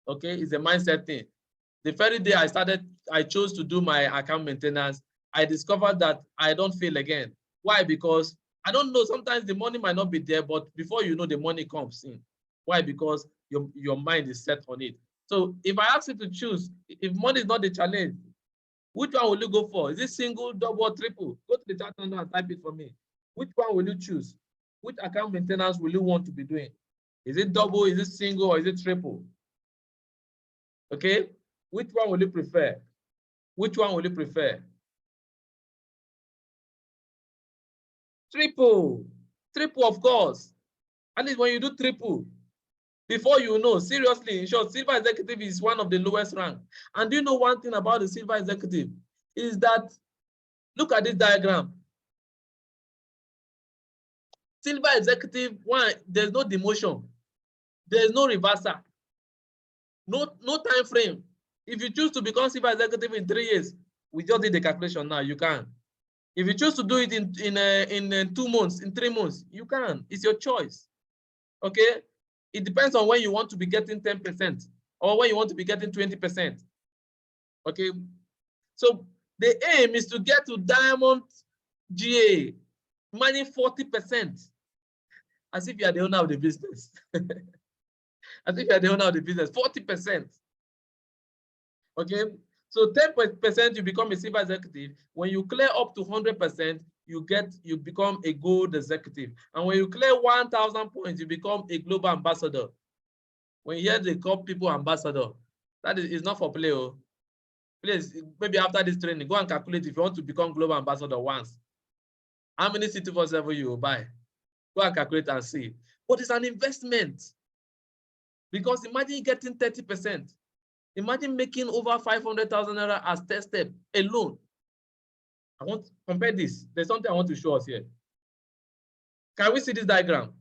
Okay? It's a mindset thing. The very day I chose to do my account maintenance, I discovered that I don't fail again. Why? Because I don't know, sometimes the money might not be there, but before you know, the money comes in. Why? Because your mind is set on it. So if I ask you to choose, if money is not the challenge, which one will you go for? Is it single, double, or triple? Go to the chat and type it for me. Which one will you choose? Which account maintenance will you want to be doing? Is it double, is it single, or is it triple? Okay? Which one will you prefer? Which one will you prefer? Triple. Triple, of course. At least when you do triple, before you know, seriously, in short, silver executive is one of the lowest rank. And do you know one thing about the silver executive? Is that, look at this diagram. Silver executive, one, there's no demotion. There's no reversal. No time frame. If you choose to become silver executive in 3 years, we just did the calculation now, you can. If you choose to do it in 2 months, in 3 months, you can. It's your choice. Okay? It depends on when you want to be getting 10% or when you want to be getting 20%. Okay? So the aim is to get to diamond GA, money 40%. As if you are the owner of the business. As if you are the owner of the business, 40%. Okay? So 10% you become a silver executive. When you clear up to 100%, you become a gold executive. And when you clear 1,000 points, you become a global ambassador. When you hear they call people ambassador, that is not for play. Oh. Please, maybe after this training, go and calculate if you want to become global ambassador once. How many CT47 you will buy? Go and calculate and see. But it's an investment. Because imagine getting 30%. Imagine making over 500,000 naira as Stairstep alone. I want to compare this. There's something I want to show us here. Can we see this diagram?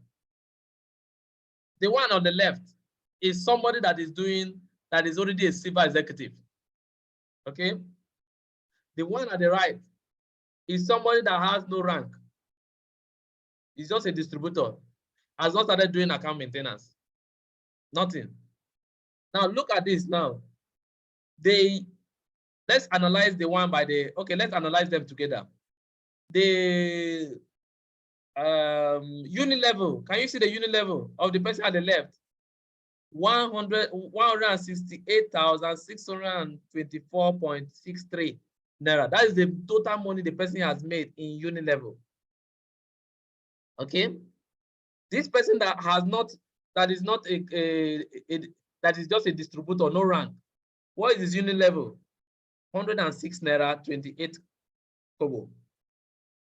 The one on the left is somebody that is already a silver executive. Okay. The one at the right is somebody that has no rank. He's just a distributor. Has not started doing account maintenance. Nothing. Now look at this now. Let's analyze the one by the, okay, let's analyze them together. The Unilevel, can you see the Unilevel of the person at the left? 168,624.63 naira. That is the total money the person has made in Unilevel. Okay, this person that is just a distributor, no rank. What is his Unilevel? 106 naira 28 kobo.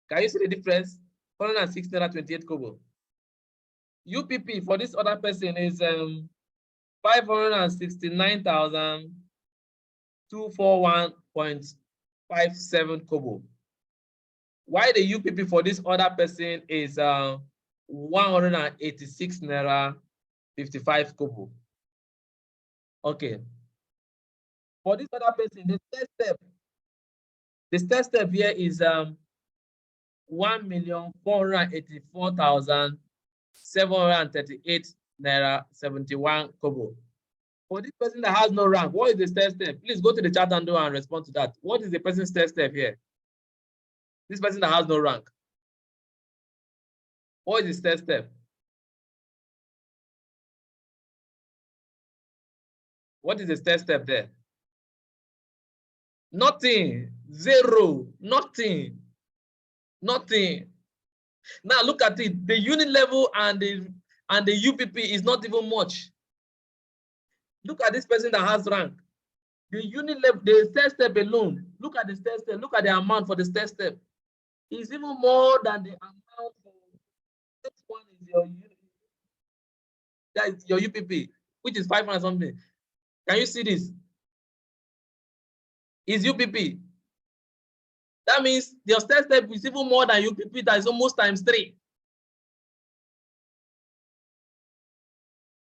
Can you see the difference? 106 naira 28 kobo. UPP for this other person is 569,241.57 kobo. Why the UPP for this other person is 186 naira 55 kobo. Okay. For this other person, the Stairstep here is 1,484,738 naira 71 kobo. For this person that has no rank, what is the Stairstep? Please go to the chat and respond to that. What is the person's Stairstep here? This person that has no rank. What is the Stairstep? What is the Stairstep there? Nothing. Zero. Nothing. Nothing. Now look at it. The Unilevel and the UPP is not even much. Look at this person that has rank. The Unilevel, the Stairstep alone. Look at the Stairstep. Look at the amount for the Stairstep. It's even more than the amount for this one is your UPP, which is 500 something. Can you see this? Is UPP. That means your Stairstep is even more than UPP. That is almost ×3.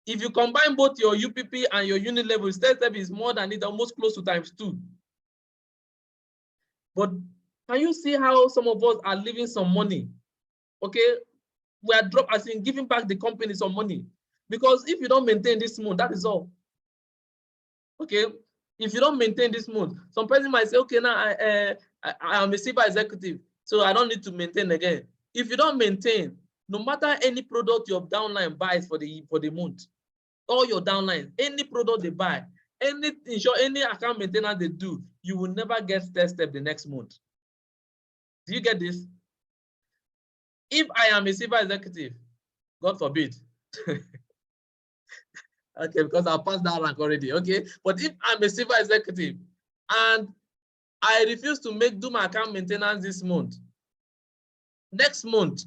If you combine both your UPP and your Unilevel, Stairstep is more than it, almost close to ×2. But can you see how some of us are leaving some money? Okay, we are giving back the company some money, because if you don't maintain this month, that is all. Okay, if you don't maintain this month, some person might say, okay, now I am a silver executive, so I don't need to maintain again. If you don't maintain, no matter any product your downline buys for the month, all your downlines, any product they buy, any account maintenance they do, you will never get Stairstep the next month. Do you get this? If I am a silver executive, God forbid. Okay, because I passed that rank already. Okay, but if I'm a silver executive and I refuse to do my account maintenance this month, next month,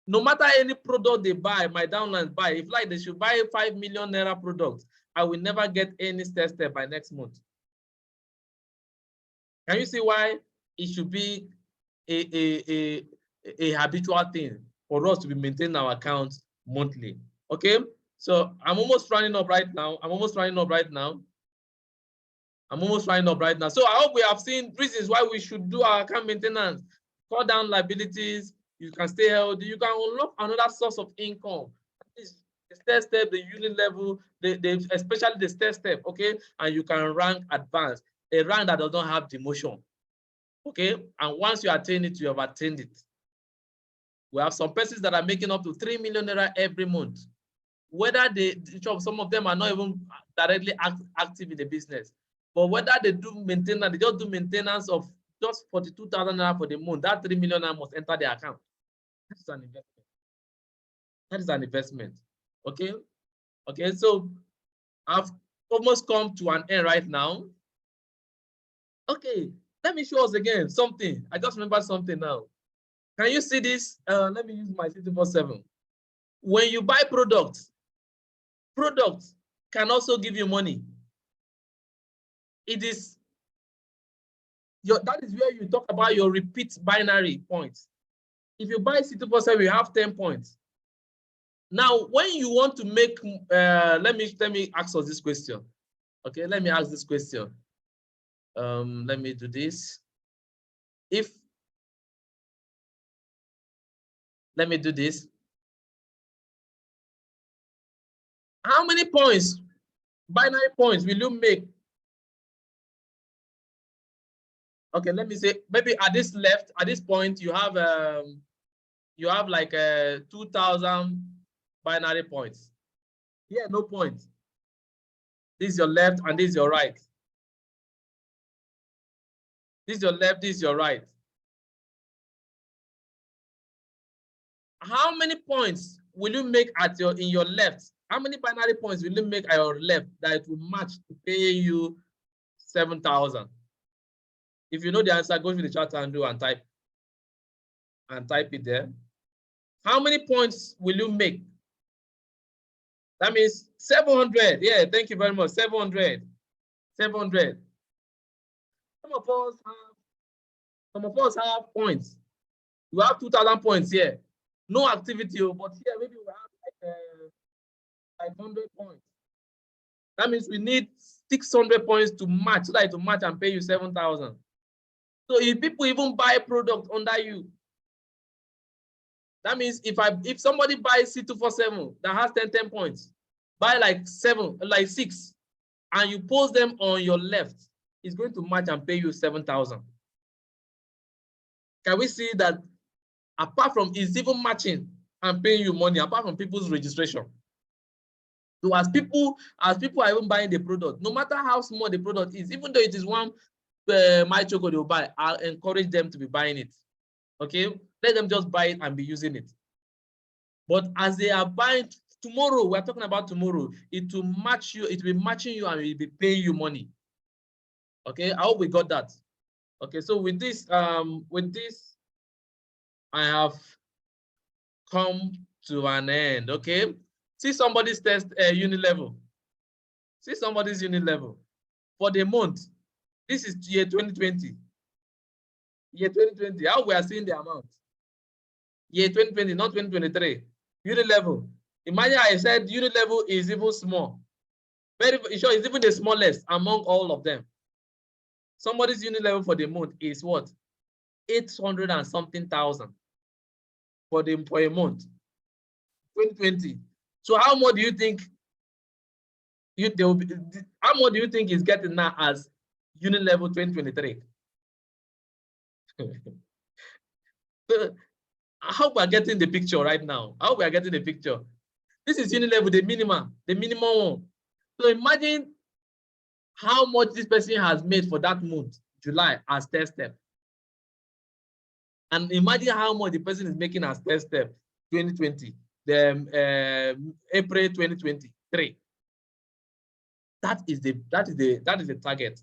no matter any product they buy, my downlines buy, if like they should buy a 5 million naira product, I will never get any Stairstep by next month. Can you see why it should be a habitual thing for us to be maintaining our accounts monthly? Okay, so I'm almost running up right now. So I hope we have seen reasons why we should do our account maintenance. Cut down liabilities, you can stay healthy, you can unlock another source of income. The Stairstep, the Unilevel, especially the Stairstep, okay? And you can rank advanced, a rank that does not have demotion. Okay, and once you attain it, you have attained it. We have some persons that are making up to 3 million naira every month. Whether some of them are not even directly active in the business, but whether they do maintenance, they just do maintenance of just 42,000 naira for the month, that 3 million naira must enter their account. That is an investment. That is an investment. Okay. Okay. So I've almost come to an end right now. Okay. Let me show us again something. I just remember something now. Can you see this? Let me use my 24/7. When you buy products can also give you money. That is where you talk about your repeat binary points. If you buy C247, you have 10 points. Now, when you want to make, let me ask us this question. Okay, let me ask this question. Let me do this. Let me do this. How many points, binary points, will you make? Okay, let me say maybe at this point, you have like 2,000 binary points. Yeah, no points. This is your left and this is your right. This is your left, this is your right. How many points will you make in your left? How many binary points will you make at your left that it will match to pay you 7,000? If you know the answer, go to the chat and type it there. How many points will you make? That means 700. Yeah, thank you very much. 700. 700. Some of us have points. You have 2,000 points here. No activity, but here maybe we have like 500 points. That means we need 600 points to match, and pay you 7,000. So if people even buy product under you, that means if somebody buys C247 that has 10 points, buy like 6, and you post them on your left, it's going to match and pay you 7,000. Can we see that apart from it's even matching and paying you money, apart from people's registration? So as people are even buying the product, no matter how small the product is, even though it is one my chocolate they will buy, I'll encourage them to be buying it. Okay, let them just buy it and be using it. But as they are buying tomorrow, we're talking about tomorrow, it will match you, it will be matching you and it will be paying you money. Okay, I hope we got that. Okay, so with this, I have come to an end. Okay, see somebody's test Unilevel. See somebody's Unilevel for the month. This is year 2020. Year 2020. How we are seeing the amount? Year 2020, not 2023. Unilevel. Imagine I said Unilevel is even small. Very sure it's even the smallest among all of them. Somebody's Unilevel for the month is what? 800 and something thousand for a month. 2020. So how much do you think how much do you think is getting now as Unilevel 2023? So I hope we're getting the picture right now. I hope we are getting the picture. This is Unilevel, the minimum one. So imagine how much this person has made for that month, July, as Stairstep. And imagine how much the person is making as Stairstep 2020, the April 2023. That is the target.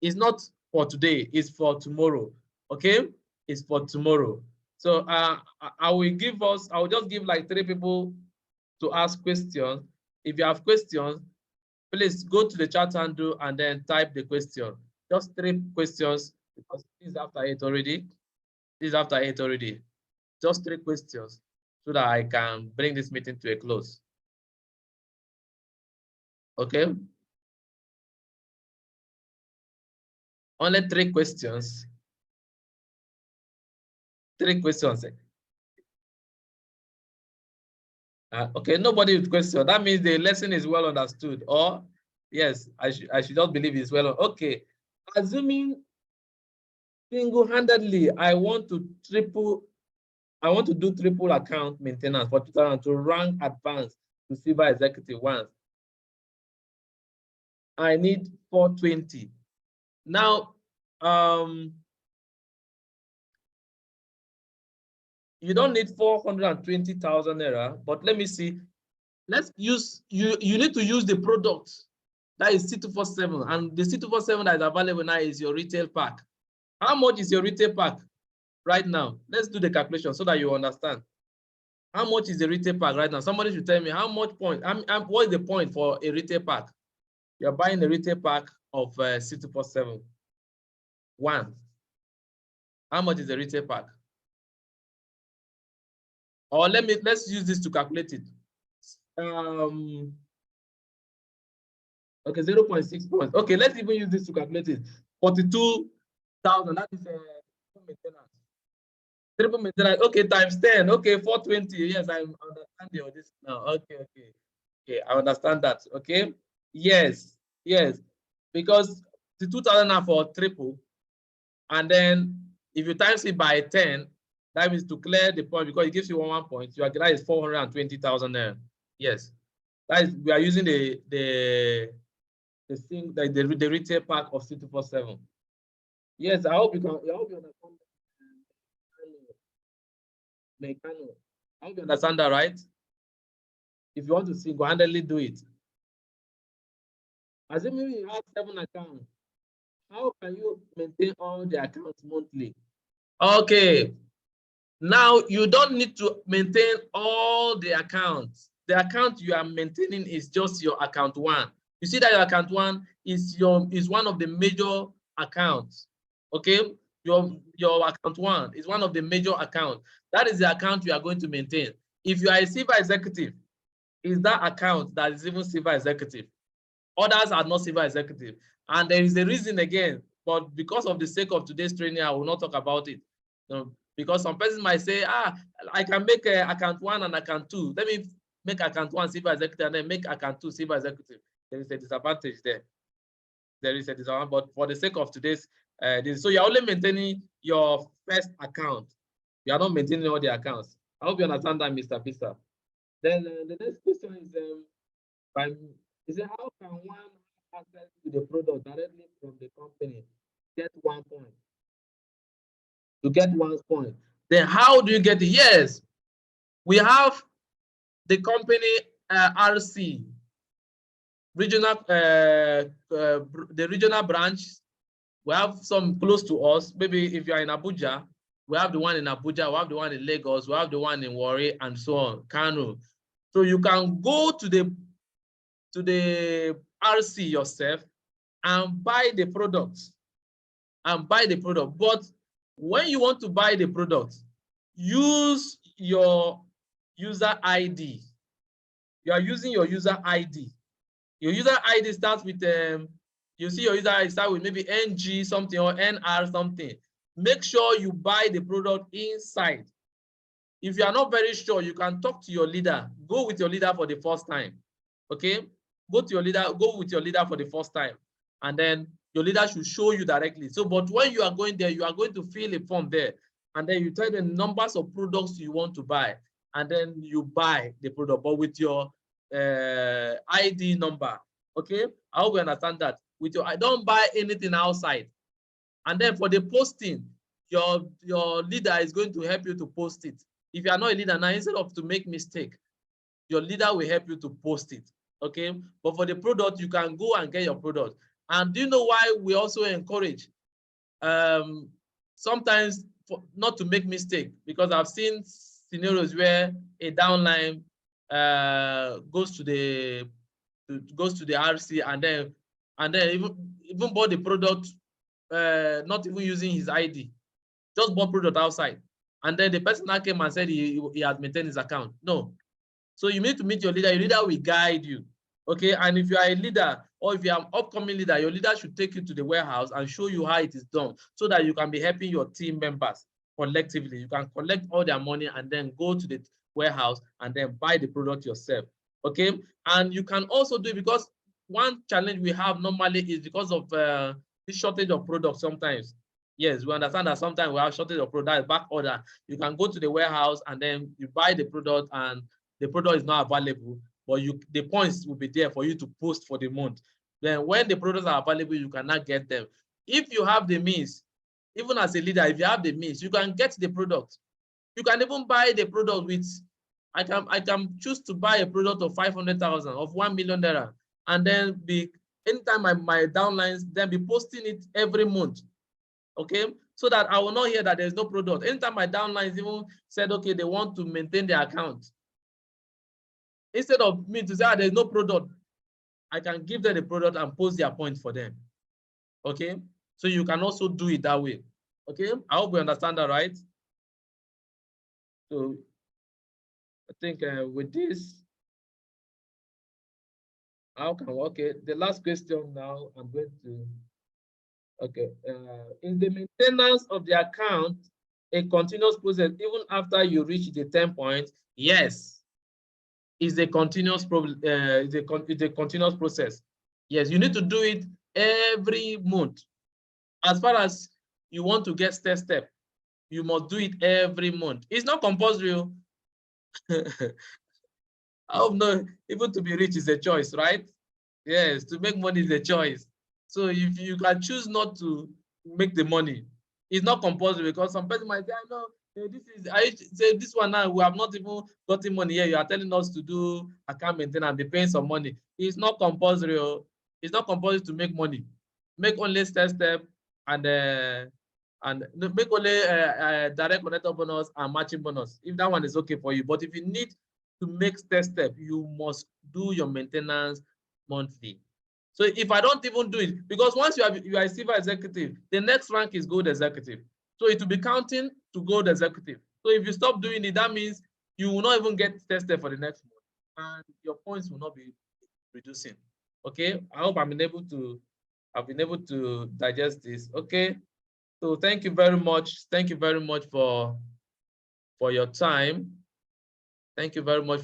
It's not for today, it's for tomorrow. Okay, it's for tomorrow. So I will just give like 3 people to ask questions. If you have questions, please go to the chat handle and then type the question. Just 3 questions because this is after 8 already. This is after 8 already. Just 3 questions so that I can bring this meeting to a close. Okay. Only 3 questions. 3 questions. Okay, nobody with question. That means the lesson is well understood. Or yes, I should just believe it's well. Okay, assuming single-handedly, I want to do triple account maintenance for 2000 to rank advanced to silver executive once. I need 420. Now, you don't need 420,000 naira, but let me see. Let's use you need to use the product that is C247, and the C247 that is available now is your retail pack. How much is your retail pack right now? Let's do the calculation so that you understand. How much is the retail pack right now? Somebody should tell me how much point. What is the point for a retail pack? You're buying a retail pack of C247. 1. How much is the retail pack? Or let's use this to calculate it. Okay, 0.6 points. Okay, let's even use this to calculate it. 42,000. That is maintenance. Triple maintenance. Okay, times 10. Okay, 420. Yes, I understand your this now. Okay, I understand that. Okay. Yes. Because the 2,000 are for triple, and then if you times it by 10, that means to clear the point because it gives you 1 point. Your that is 420,000 there. Yes, that is we are using the retail pack of C247. Yes, I hope you understand. I hope you understand that, right? If you want to single-handedly do it. Assuming you have 7 accounts, how can you maintain all the accounts monthly? Okay. Now you don't need to maintain all the accounts. The account you are maintaining is just your account 1. You see that your account 1 is one of the major accounts. Okay, your account 1 is one of the major accounts. That is the account you are going to maintain. If you are a silver executive, is that account that is even silver executive. Others are not silver executive, and there is a reason again. But because of the sake of today's training, I will not talk about it. Because some persons might say, I can make account 1 and account 2. Let me make account 1 silver executive and then make account 2 silver executive. There is a disadvantage there. There is a disadvantage, but for the sake of today's, so you're only maintaining your first account. You are not maintaining all the accounts. I hope you understand that, Mr. Pisa. Then the next question is, He said, how can one have access to the product directly from the company? Get 1 point. To get 1 point. Then how do you get it? Yes, we have the company RC, regional, the regional branch. We have some close to us. Maybe if you are in Abuja, we have the one in Abuja, we have the one in Lagos, we have the one in Warri, and so on, Kano. So you can go to the RC yourself and buy the products. But when you want to buy the product, use your user ID. You are using your user ID. Your user ID starts with you see your user ID start with maybe NG something or NR something. Make sure you buy the product inside. If you are not very sure, you can talk to your leader. Go with your leader for the first time. Okay? Go with your leader for the first time. And then your leader should show you directly. So, but when you are going there, you are going to fill a form there. And then you tell the numbers of products you want to buy. And then you buy the product, but with your ID number. Okay? I hope you understand that. I don't buy anything outside. And then for the posting, your leader is going to help you to post it. If you are not a leader now, instead of to make mistake, your leader will help you to post it. Okay? But for the product, you can go and get your product. And do you know why we also encourage sometimes not to make mistake? Because I've seen scenarios where a downline goes to the RC and then even bought the product, not even using his ID, just bought product outside. And then the person that came and said he has maintained his account. No. So you need to meet your leader. Your leader will guide you. Okay. And if you are a leader or if you are an upcoming leader, your leader should take you to the warehouse and show you how it is done so that you can be helping your team members collectively. You can collect all their money and then go to the warehouse and then buy the product yourself. Okay. And you can also do it because one challenge we have normally is because of the shortage of products sometimes. Yes, we understand that sometimes we have shortage of product, back order. You can go to the warehouse and then you buy the product and the product is not available, but the points will be there for you to post for the month. Then when the products are available, you cannot get them. If you have the means, even as a leader, if you have the means, you can get the product. You can even buy the product with, I can choose to buy a product of 500,000 of 1 million naira, and then anytime my downlines, then be posting it every month. Okay, so that I will not hear that there's no product. Anytime my downlines even said, okay, they want to maintain their account, instead of me to say, there's no product, I can give them the product and post their point for them. Okay, so you can also do it that way. Okay, I hope we understand that, right? So I think with this, okay, the last question now, I'm going to, okay, is the maintenance of the account a continuous process even after you reach the 10 points? Yes, it's a continuous problem. It's a continuous process. Yes, you need to do it every month. As far as you want to get Stairstep, you must do it every month. It's not compulsory. I hope not. Even to be rich is a choice, right? Yes, to make money is a choice. So if you can choose not to make the money, it's not compulsory, because some person might say, I know I say this one now, we have not even gotten money here. You are telling us to do account maintenance and be paying some money. It's not compulsory. It's not compulsory to make money. Make only Stairstep and make only direct connector bonus and matching bonus, if that one is okay for you. But if you need to make Stairstep, you must do your maintenance monthly. So if I don't even do it, because once you are a silver executive, the next rank is gold executive. So it will be counting to gold executive. So if you stop doing it, that means you will not even get Stairstep for the next month, and your points will not be reducing. Okay, I hope I've been able to digest this. Okay, so thank you very much. Thank you very much for your time. Thank you very much.